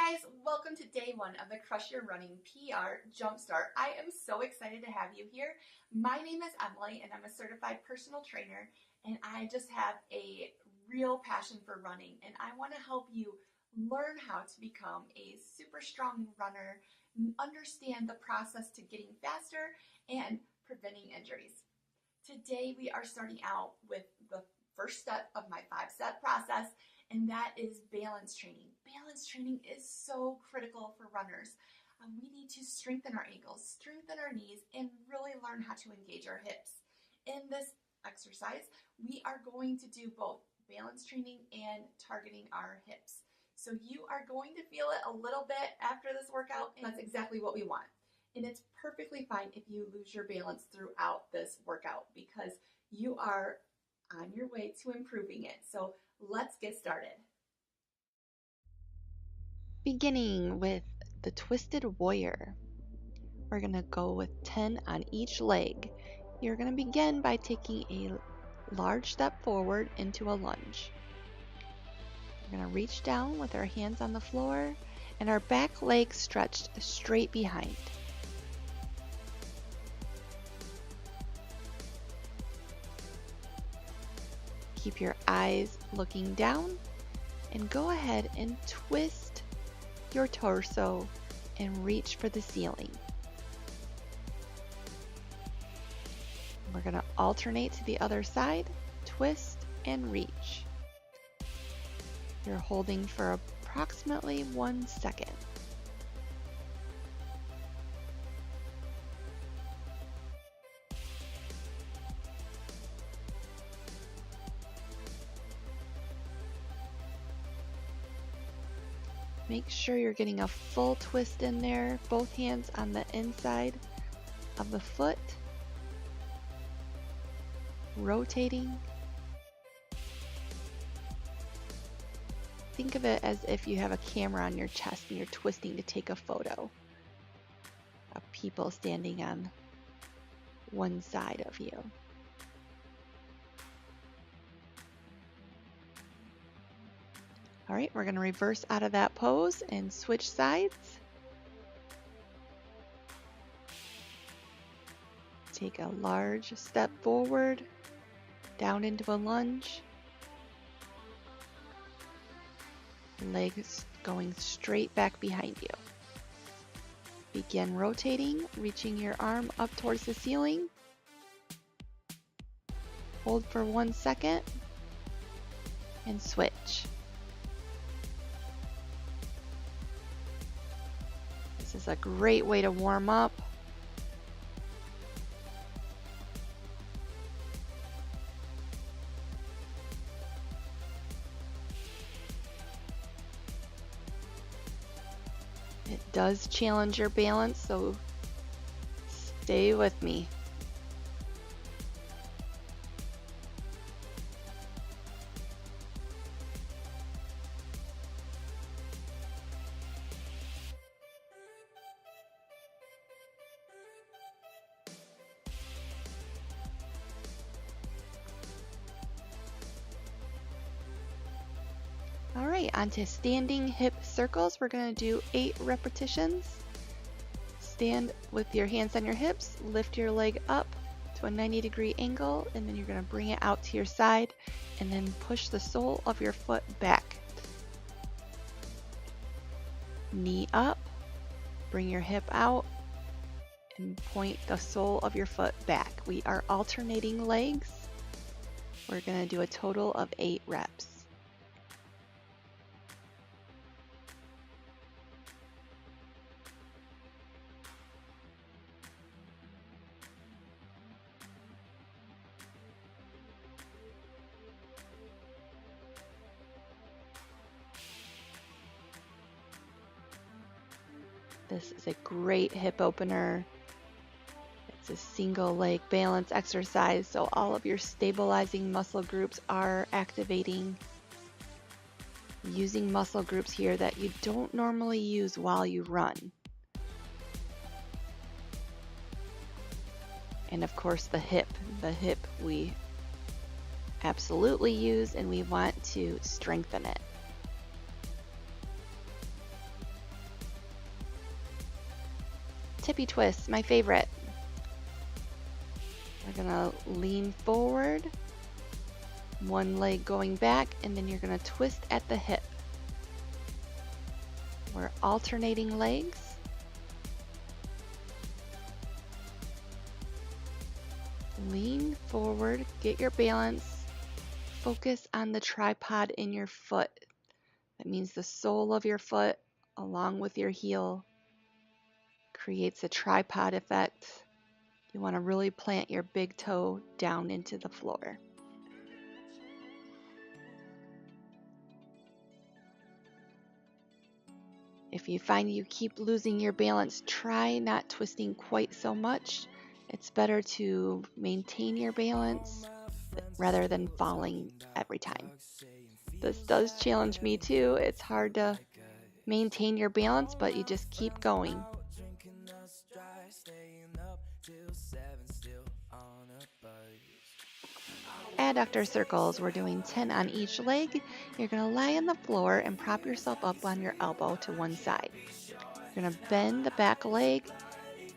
guys, welcome to day one of the Crush Your Running PR Jumpstart. I am so excited to have you here. My name is Emily and I'm a certified personal trainer, and I just have a real passion for running, and I want to help you learn how to become a super strong runner, understand the process to getting faster and preventing injuries. Today we are starting out with the first step of my 5-step process, and that is balance training. Balance training is so critical for runners. We need to strengthen our ankles, strengthen our knees, and really learn how to engage our hips. In this exercise, we are going to do both balance training and targeting our hips. So you are going to feel it a little bit after this workout, and that's exactly what we want. And it's perfectly fine if you lose your balance throughout this workout because you are on your way to improving it. So let's get started. Beginning with the Twisted Warrior. We're going to go with 10 on each leg. You're going to begin by taking a large step forward into a lunge. We're going to reach down with our hands on the floor and our back leg stretched straight behind. Keep your eyes looking down and go ahead and twist your torso and reach for the ceiling. We're going to alternate to the other side, twist and reach. You're holding for approximately 1 second. Make sure you're getting a full twist in there, both hands on the inside of the foot, rotating. Think of it as if you have a camera on your chest and you're twisting to take a photo of people standing on one side of you. All right, we're going to reverse out of that pose and switch sides. Take a large step forward, down into a lunge. Legs going straight back behind you. Begin rotating, reaching your arm up towards the ceiling. Hold for 1 second and switch. This is a great way to warm up. It does challenge your balance, so stay with me. All right, onto standing hip circles. We're going to do 8 repetitions. Stand with your hands on your hips, lift your leg up to a 90-degree angle, and then you're going to bring it out to your side and then push the sole of your foot back. Knee up, bring your hip out, and point the sole of your foot back. We are alternating legs. We're going to do a total of 8 reps. This is a great hip opener. It's a single leg balance exercise, so all of your stabilizing muscle groups are activating. Using muscle groups here that you don't normally use while you run. And of course the hip we absolutely use, and we want to strengthen it. tippy twists, my favorite. We're gonna lean forward, one leg going back, and then you're gonna twist at the hip. We're alternating legs. Lean forward, get your balance, focus on the tripod in your foot. That means the sole of your foot along with your heel creates a tripod effect. You want to really plant your big toe down into the floor. If you find you keep losing your balance, try not twisting quite so much. It's better to maintain your balance rather than falling every time. This does challenge me too. It's hard to maintain your balance, but you just keep going. Adductor circles, we're doing 10 on each leg. You're going to lie on the floor and prop yourself up on your elbow to one side. You're going to bend the back leg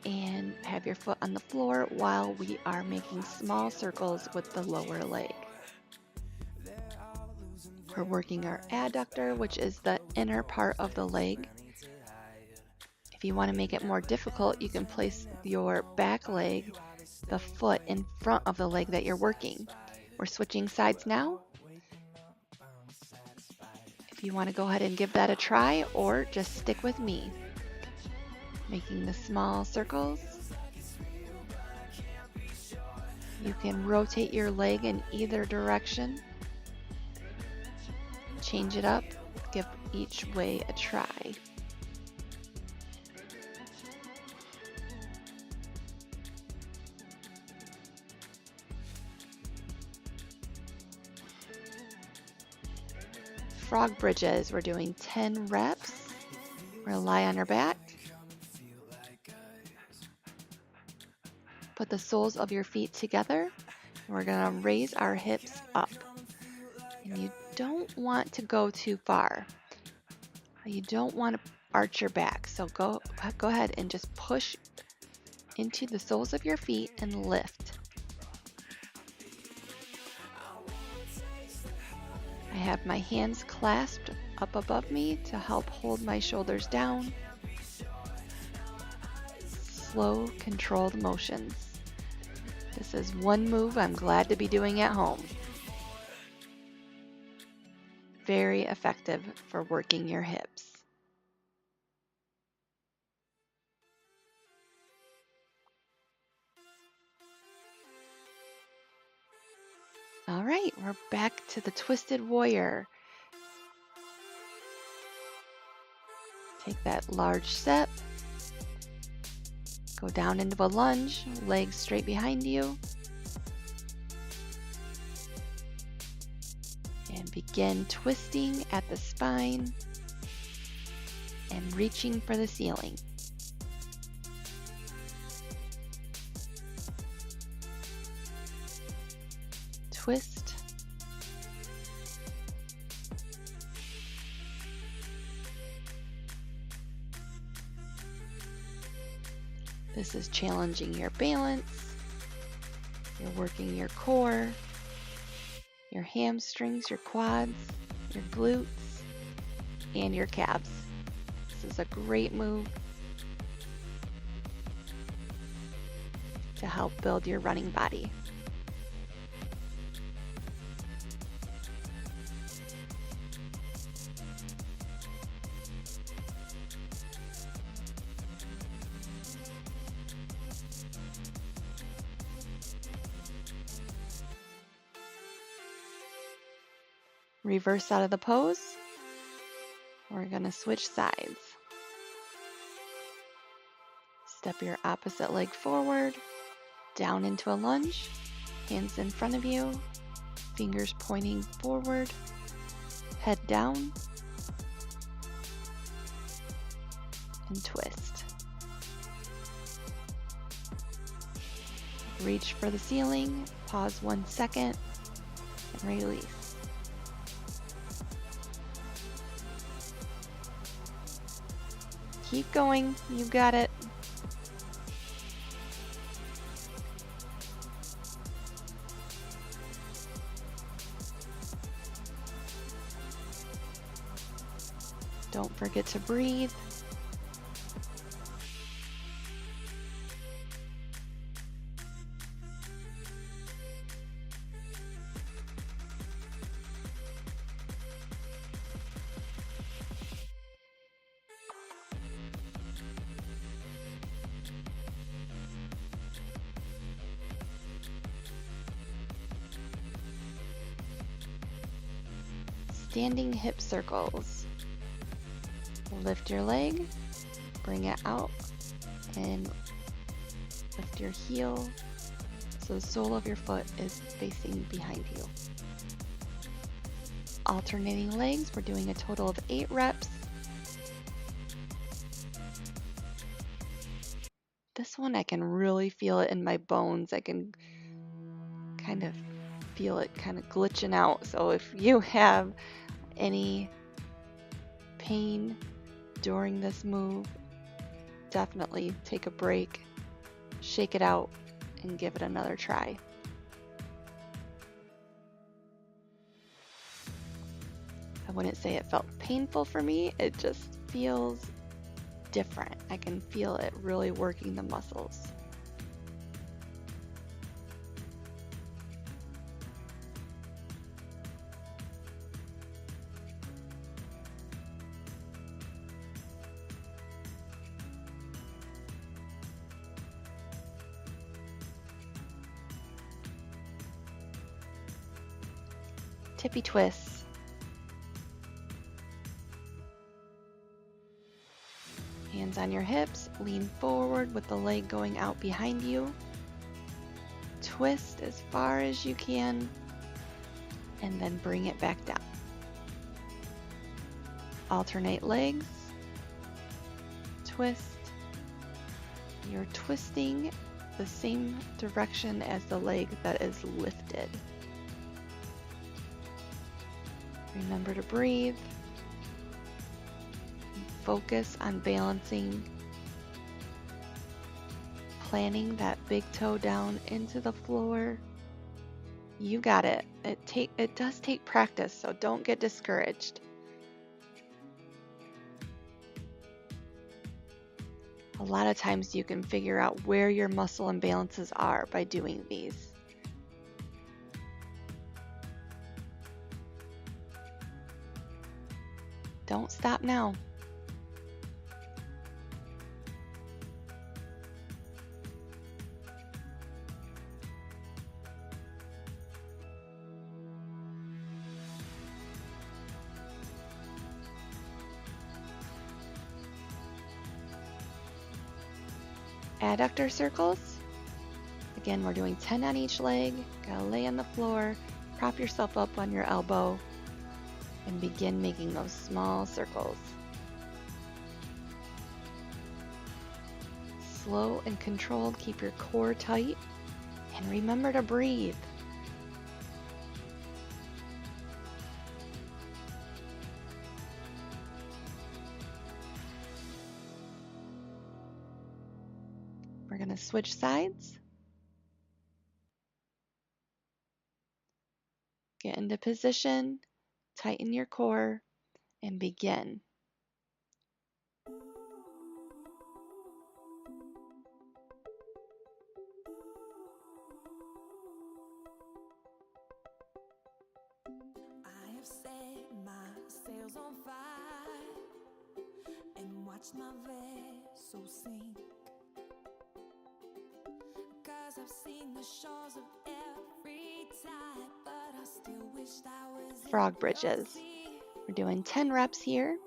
and have your foot on the floor while we are making small circles with the lower leg. We're working our adductor, which is the inner part of the leg. If you want to make it more difficult, you can place your back leg, the foot, in front of the leg that you're working. We're switching sides now. If you want to go ahead and give that a try, or just stick with me. Making the small circles. You can rotate your leg in either direction. Change it up. Give each way a try. Frog bridges, we're doing 10 reps. We're going to lie on our back. Put the soles of your feet together. We're going to raise our hips up. And you don't want to go too far. You don't want to arch your back. So go ahead and just push into the soles of your feet and lift. I have my hands clasped up above me to help hold my shoulders down. Slow, controlled motions. This is one move I'm glad to be doing at home. Very effective for working your hips. All right, we're back to the twisted warrior. Take that large step. Go down into a lunge, legs straight behind you. And begin twisting at the spine and reaching for the ceiling. Twist. This is challenging your balance. You're working your core, your hamstrings, your quads, your glutes, and your calves. This is a great move to help build your running body. Reverse out of the pose. We're going to switch sides. Step your opposite leg forward, down into a lunge, hands in front of you, fingers pointing forward, head down, and twist. Reach for the ceiling, pause 1 second, and release. Keep going, you got it. forget to breathe. Standing hip circles. Lift your leg, bring it out, and lift your heel so the sole of your foot is facing behind you. Alternating legs, we're doing a total of 8 reps. This one I can really feel it in my bones. I can kind of feel it kind of glitching out. So if you have any pain during this move, definitely take a break, shake it out, and give it another try. I wouldn't say it felt painful for me, it just feels different. I can feel it really working the muscles. Tippy twists. Hands on your hips, lean forward with the leg going out behind you. Twist as far as you can, and then bring it back down. Alternate legs. Twist. You're twisting the same direction as the leg that is lifted. Remember to breathe. Focus on balancing, planting that big toe down into the floor. You got it. It does take practice, so don't get discouraged. A lot of times you can figure out where your muscle imbalances are by doing these. Don't stop now. Adductor circles. Again, we're doing 10 on each leg. Gotta lay on the floor, prop yourself up on your elbow, and begin making those small circles. Slow and controlled, keep your core tight, and remember to breathe. We're going to switch sides. Get into position, tighten your core, and begin. I have set my sails on fire and watched my vessel sink. 'Cause I've seen the shores of every tide, but I still wished I was Frog bridges. We're doing 10 reps here.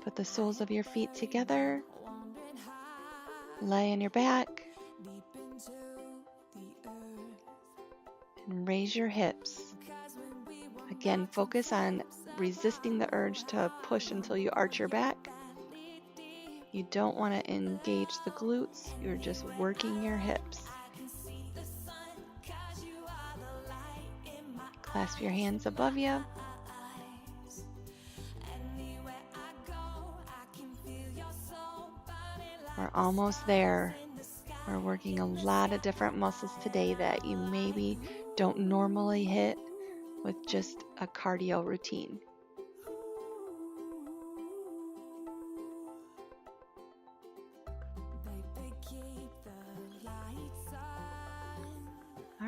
Put the soles of your feet together. Lay on your back. And raise your hips. Again, focus on resisting the urge to push until you arch your back. You don't want to engage the glutes. You're just working your hips. Clasp your hands above you. We're almost there. We're working a lot of different muscles today that you maybe don't normally hit with just a cardio routine.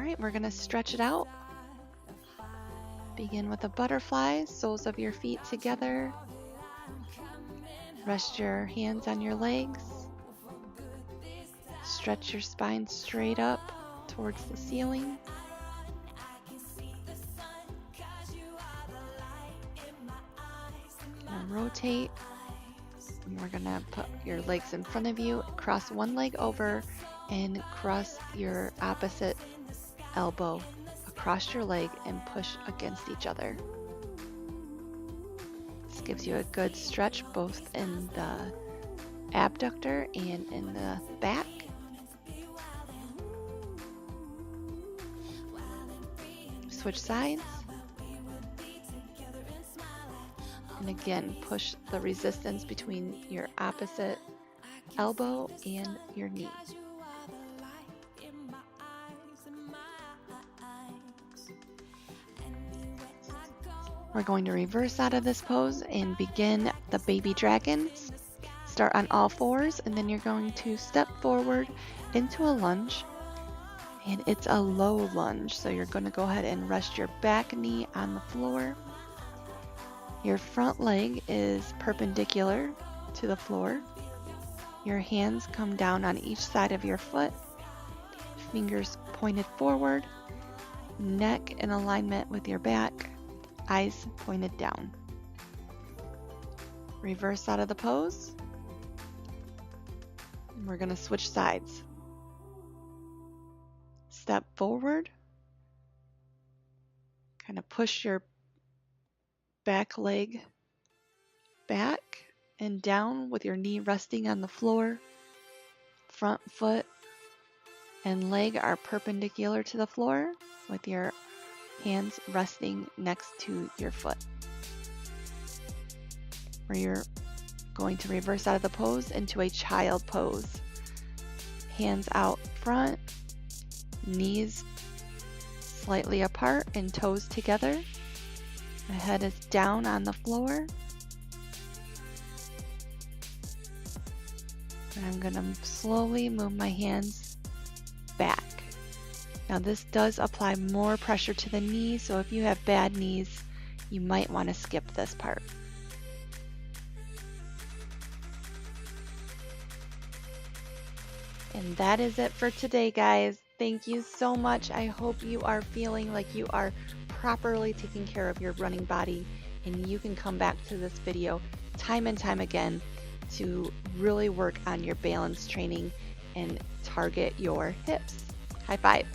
Alright, we're going to stretch it out. Begin with a butterfly, soles of your feet together. Rest your hands on your legs. Stretch your spine straight up towards the ceiling. Gonna rotate. And we're gonna put your legs in front of you, cross one leg over, and cross your opposite elbow across your leg and push against each other. This gives you a good stretch both in the abductor and in the back. Switch sides. And again, push the resistance between your opposite elbow and your knee. We're going to reverse out of this pose and begin the baby dragon. Start on all fours, and then you're going to step forward into a lunge. And it's a low lunge, so you're going to go ahead and rest your back knee on the floor. Your front leg is perpendicular to the floor. Your hands come down on each side of your foot. Fingers pointed forward. Neck in alignment with your back. Eyes pointed down. Reverse out of the pose. And we're going to switch sides. Step forward. Kind of push your back leg back and down with your knee resting on the floor. Front foot and leg are perpendicular to the floor with your hands resting next to your foot. Where you're going to reverse out of the pose into a child pose. Hands out front, knees slightly apart and toes together. The head is down on the floor. And I'm going to slowly move my hands back. Now this does apply more pressure to the knees, so if you have bad knees, you might want to skip this part. And that is it for today, guys. Thank you so much. I hope you are feeling like you are properly taking care of your running body, and you can come back to this video time and time again to really work on your balance training and target your hips. High five.